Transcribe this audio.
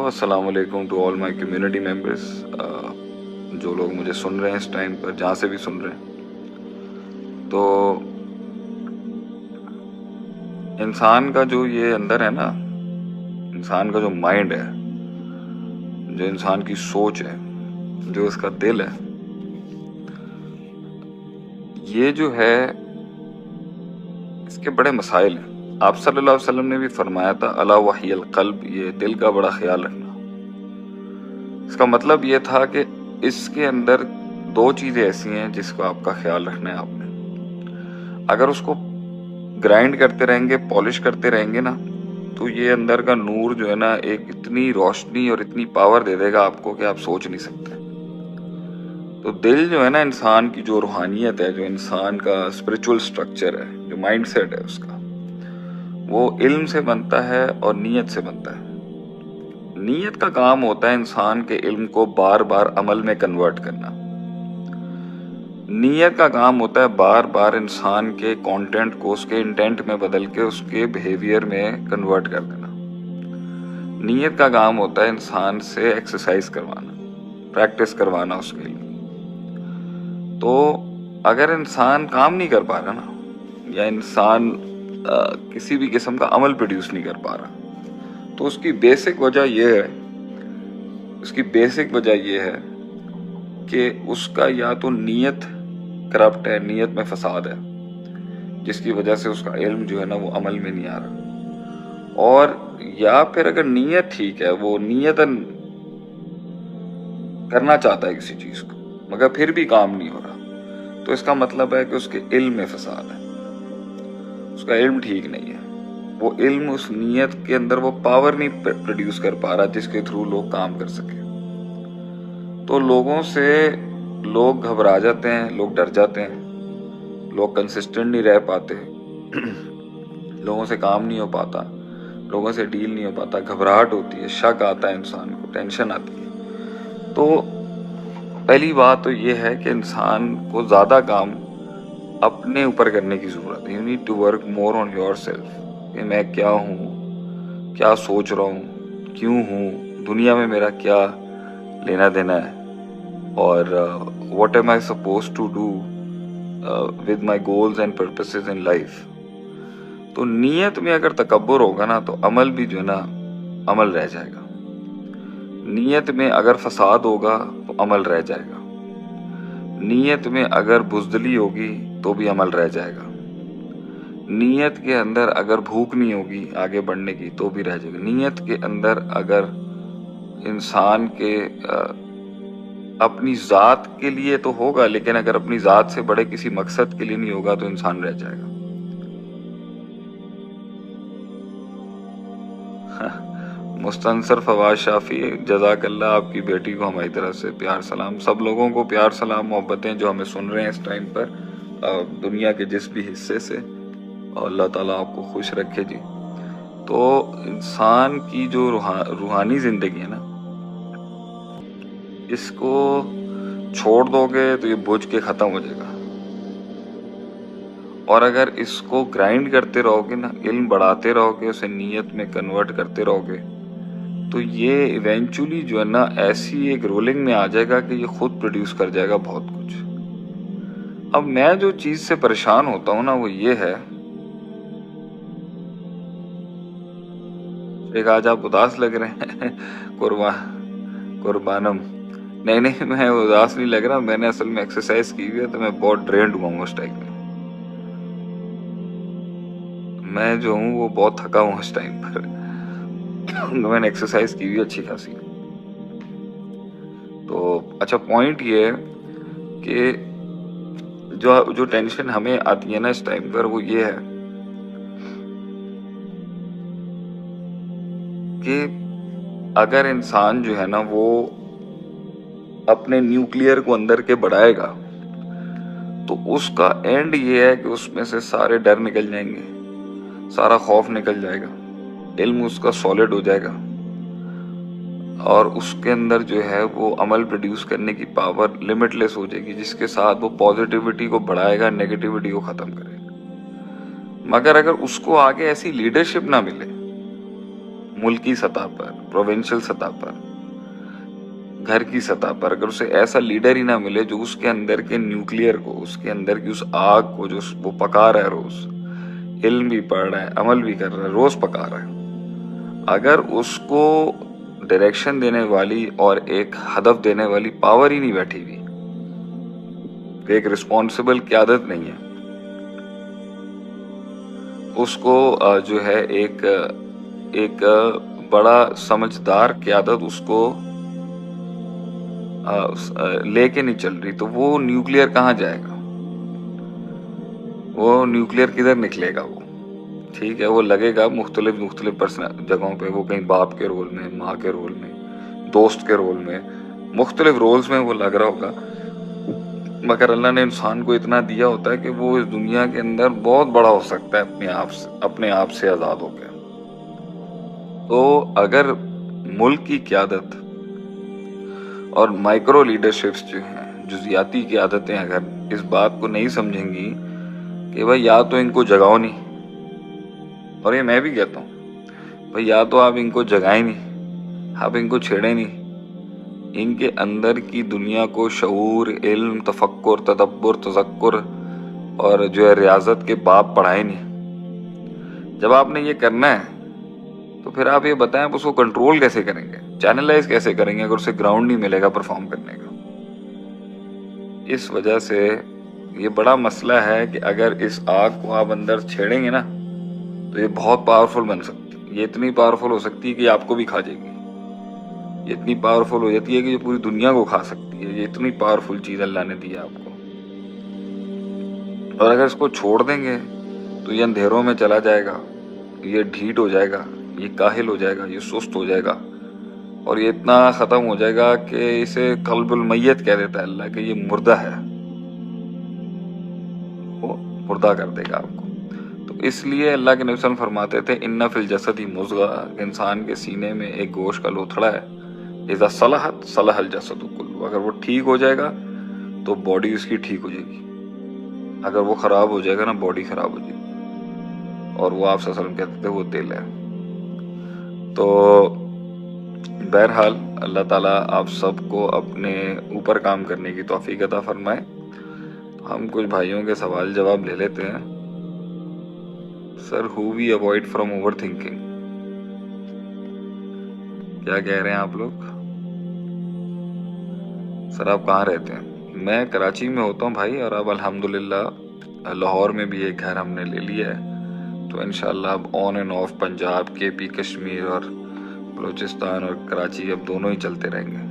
کو السلام علیکم to all my community members, جو لوگ مجھے سن رہے ہیں اس ٹائم پر، جہاں سے بھی سن رہے ہیں. تو انسان کا جو یہ اندر ہے نا، انسان کا جو مائنڈ ہے، جو انسان کی سوچ ہے، جو اس کا دل ہے، یہ جو ہے اس کے بڑے مسائل ہیں. آپ صلی اللہ علیہ وسلم نے بھی فرمایا تھا الا وحی القلب، یہ دل کا بڑا خیال رکھنا. اس کا مطلب یہ تھا کہ اس کے اندر دو چیزیں ایسی ہیں جس کو آپ کا خیال رکھنا ہے. آپ نے اگر اس کو گرائنڈ کرتے رہیں گے، پالش کرتے رہیں گے نا، تو یہ اندر کا نور جو ہے نا ایک اتنی روشنی اور اتنی پاور دے دے گا آپ کو کہ آپ سوچ نہیں سکتے. تو دل جو ہے نا، انسان کی جو روحانیت ہے، جو انسان کا اسپرچول سٹرکچر ہے، جو مائنڈ سیٹ ہے اس کا، وہ علم سے بنتا ہے اور نیت سے بنتا ہے. نیت کا کام ہوتا ہے انسان کے علم کو بار بار عمل میں کنورٹ کرنا. نیت کا کام ہوتا ہے بار بار انسان کے کانٹینٹ کو اس کے انٹینٹ میں بدل کے اس کے بیہیویئر میں کنورٹ کر دینا. نیت کا کام ہوتا ہے انسان سے ایکسرسائز کروانا، پریکٹس کروانا اس کے لیے. تو اگر انسان کام نہیں کر پا رہا نا، یا انسان کسی بھی قسم کا عمل پروڈیوس نہیں کر پا رہا، تو اس کی بیسک وجہ یہ ہے کہ اس کا یا تو نیت کرپٹ ہے، نیت میں فساد ہے، جس کی وجہ سے اس کا علم جو ہے نا وہ عمل میں نہیں آ رہا. اور یا پھر اگر نیت ٹھیک ہے، وہ نیتاً کرنا چاہتا ہے کسی چیز کو مگر پھر بھی کام نہیں ہو رہا، تو اس کا مطلب ہے کہ اس کے علم میں فساد ہے، اس کا علم ٹھیک نہیں ہے. وہ علم اس نیت کے اندر وہ پاور نہیں پروڈیوس کر پا رہا جس کے تھرو لوگ کام کر سکے. تو لوگوں سے لوگ گھبرا جاتے ہیں، لوگ ڈر جاتے ہیں، لوگ کنسسٹنٹ نہیں رہ پاتے، لوگوں سے کام نہیں ہو پاتا، لوگوں سے ڈیل نہیں ہو پاتا، گھبراہٹ ہوتی ہے، شک آتا ہے انسان کو، ٹینشن آتی ہے. تو پہلی بات تو یہ ہے کہ انسان کو زیادہ کام اپنے اوپر کرنے کی ضرورت ہے. You need to work more on yourself, کہ میں کیا ہوں، کیا سوچ رہا ہوں، کیوں ہوں، دنیا میں میرا کیا لینا دینا ہے، اور what am I suppose to do with my goals and purposes in life. تو نیت میں اگر تکبر ہوگا نا تو عمل بھی جو ہے نا عمل رہ جائے گا. نیت میں اگر فساد ہوگا تو عمل رہ جائے گا. نیت میں اگر بزدلی ہوگی تو بھی عمل رہ جائے گا. نیت کے اندر اگر بھوک نہیں ہوگی آگے بڑھنے کی تو بھی رہ جائے گا. نیت کے اندر اگر انسان کے اپنی ذات کے لیے تو ہوگا، لیکن اگر اپنی ذات سے بڑے کسی مقصد کے لیے نہیں ہوگا تو انسان رہ جائے گا. مستنصر فواز شافی، جزاک اللہ، آپ کی بیٹی کو ہماری طرف سے پیار سلام. سب لوگوں کو پیار سلام، محبتیں جو ہمیں سن رہے ہیں اس ٹائم پر دنیا کے جس بھی حصے سے، اور اللہ تعالیٰ آپ کو خوش رکھے جی. تو انسان کی جو روحانی زندگی ہے نا، اس کو چھوڑ دو گے تو یہ بجھ کے ختم ہو جائے گا. اور اگر اس کو گرائنڈ کرتے رہو گے نا، علم بڑھاتے رہو گے، اسے نیت میں کنورٹ کرتے رہو گے، تو یہ ایونچولی جو ہے نا ایسی ایک رولنگ میں آ جائے گا کہ یہ خود پروڈیوس کر جائے گا بہت کچھ. اب میں جو چیز سے پریشان ہوتا ہوں نا وہ یہ ہے، ایک آج آپ اداس لگ رہے ہیں قربانم. نہیں میں اداس نہیں لگ رہا، میں نے اصل میں ایکسرسائز کی ہوئی ہے تو میں بہت ڈرینڈ ہوا ہوں اس ٹائم میں. میں جو ہوں وہ بہت تھکا ہوں اس ٹائم پر. میں نے ایکسرسائز کی ہوئی اچھی خاصی. تو اچھا پوائنٹ یہ ہے کہ جو ٹینشن ہمیں آتی ہے نا اس ٹائم پر وہ یہ ہے کہ اگر انسان جو ہے نا وہ اپنے نیوکلیئر کو اندر کے بڑھائے گا تو اس کا اینڈ یہ ہے کہ اس میں سے سارے ڈر نکل جائیں گے، سارا خوف نکل جائے گا، علم اس کا سالڈ ہو جائے گا، اور اس کے اندر جو ہے وہ عمل پروڈیوس کرنے کی پاور لمٹ لیس ہو جائے گی، جس کے ساتھ وہ پازیٹیوٹی کو بڑھائے گا، نیگیٹیوٹی کو ختم کرے گا. مگر اگر اس کو آگے ایسی لیڈرشپ نہ ملے، ملکی سطح پر، پروونشل سطح پر، گھر کی سطح پر اگر اسے ایسا لیڈر ہی نہ ملے جو اس کے اندر کے نیوکلیئر کو، اس کے اندر کی اس آگ کو جو وہ پکا رہا ہے، روز علم بھی پڑھ رہا ہے، عمل بھی کر رہا ہے، روز پکا رہا ہے، اگر اس کو ڈائریکشن دینے والی اور ایک ہدف دینے والی پاور ہی نہیں بیٹھی ہوئی، ایک رسپانسبل قیادت نہیں ہے، اس کو جو ہے ایک بڑا سمجھدار قیادت اس کو لے کے نہیں چل رہی، تو وہ نیوکلیئر کہاں جائے گا؟ وہ نیوکلیئر کدھر نکلے گا؟ وہ ٹھیک ہے، وہ لگے گا مختلف جگہوں پہ، وہ کہیں باپ کے رول میں، ماں کے رول میں، دوست کے رول میں، مختلف رولز میں وہ لگ رہا ہوگا، مگر اللہ نے انسان کو اتنا دیا ہوتا ہے کہ وہ اس دنیا کے اندر بہت بڑا ہو سکتا ہے اپنے آپ سے آزاد ہو کے۔ تو اگر ملک کی قیادت اور مائکرو لیڈرشپس جو ہیں، جزیاتی قیادتیں اگر اس بات کو نہیں سمجھیں گی کہ بھائی یا تو ان کو جگاؤ نہیں، اور یہ میں بھی کہتا ہوں بھائی یا تو آپ ان کو جگائیں نہیں، آپ ان کو چھیڑیں نہیں، ان کے اندر کی دنیا کو شعور، علم، تفکر، تدبر، تذکر اور جو ہے ریاضت کے باب پڑھائیں نہیں۔ جب آپ نے یہ کرنا ہے تو پھر آپ یہ بتائیں آپ اس کو کنٹرول کیسے کریں گے، چینلائز کیسے کریں گے اگر اسے گراؤنڈ نہیں ملے گا پرفارم کرنے کا۔ اس وجہ سے یہ بڑا مسئلہ ہے کہ اگر اس آگ کو آپ اندر چھیڑیں گے نا تو یہ بہت پاورفل بن سکتی ہے، یہ اتنی پاورفل ہو سکتی ہے کہ آپ کو بھی کھا جائے گی، یہ اتنی پاورفل ہو جاتی ہے کہ یہ پوری دنیا کو کھا سکتی ہے، یہ اتنی پاورفل چیز اللہ نے دی ہے آپ کو۔ اور اگر اس کو چھوڑ دیں گے تو یہ اندھیروں میں چلا جائے گا، یہ ڈھیٹ ہو جائے گا، یہ کاہل ہو جائے گا، یہ سست ہو جائے گا، اور یہ اتنا ختم ہو جائے گا کہ اسے قلب المیت کہہ دیتا ہے اللہ، کہ یہ مردہ ہے، وہ مردہ کر دے گا آپ کو۔ تو اس لیے اللہ کے نبی صلی اللہ علیہ وسلم فرماتے تھے ان فی الجسد مضغہ، انسان کے سینے میں ایک گوشت کا لوتھڑا ہے، اذا صلحت صلح الجسد کلہ، اگر وہ ٹھیک ہو جائے گا تو باڈی اس کی ٹھیک ہو جائے گی، اگر وہ خراب ہو جائے گا نا باڈی خراب ہو جائے گی، اور وہ آپ صلی اللہ علیہ وسلم کہتے تھے وہ دل ہے۔ تو بہرحال اللہ تعالیٰ آپ سب کو اپنے اوپر کام کرنے کی توفیق عطا فرمائے۔ ہم کچھ بھائیوں کے سوال جواب لے لیتے ہیں۔ سر who we avoid from overthinking، کیا کہہ رہے ہیں آپ لوگ؟ سر آپ کہاں رہتے ہیں؟ میں کراچی میں ہوتا ہوں بھائی، اور اب الحمدللہ لاہور میں بھی ایک گھر ہم نے لے لیا ہے، تو انشاءاللہ اب آن اینڈ آف پنجاب، کے پی، کشمیر اور بلوچستان اور کراچی اب دونوں ہی چلتے رہیں گے۔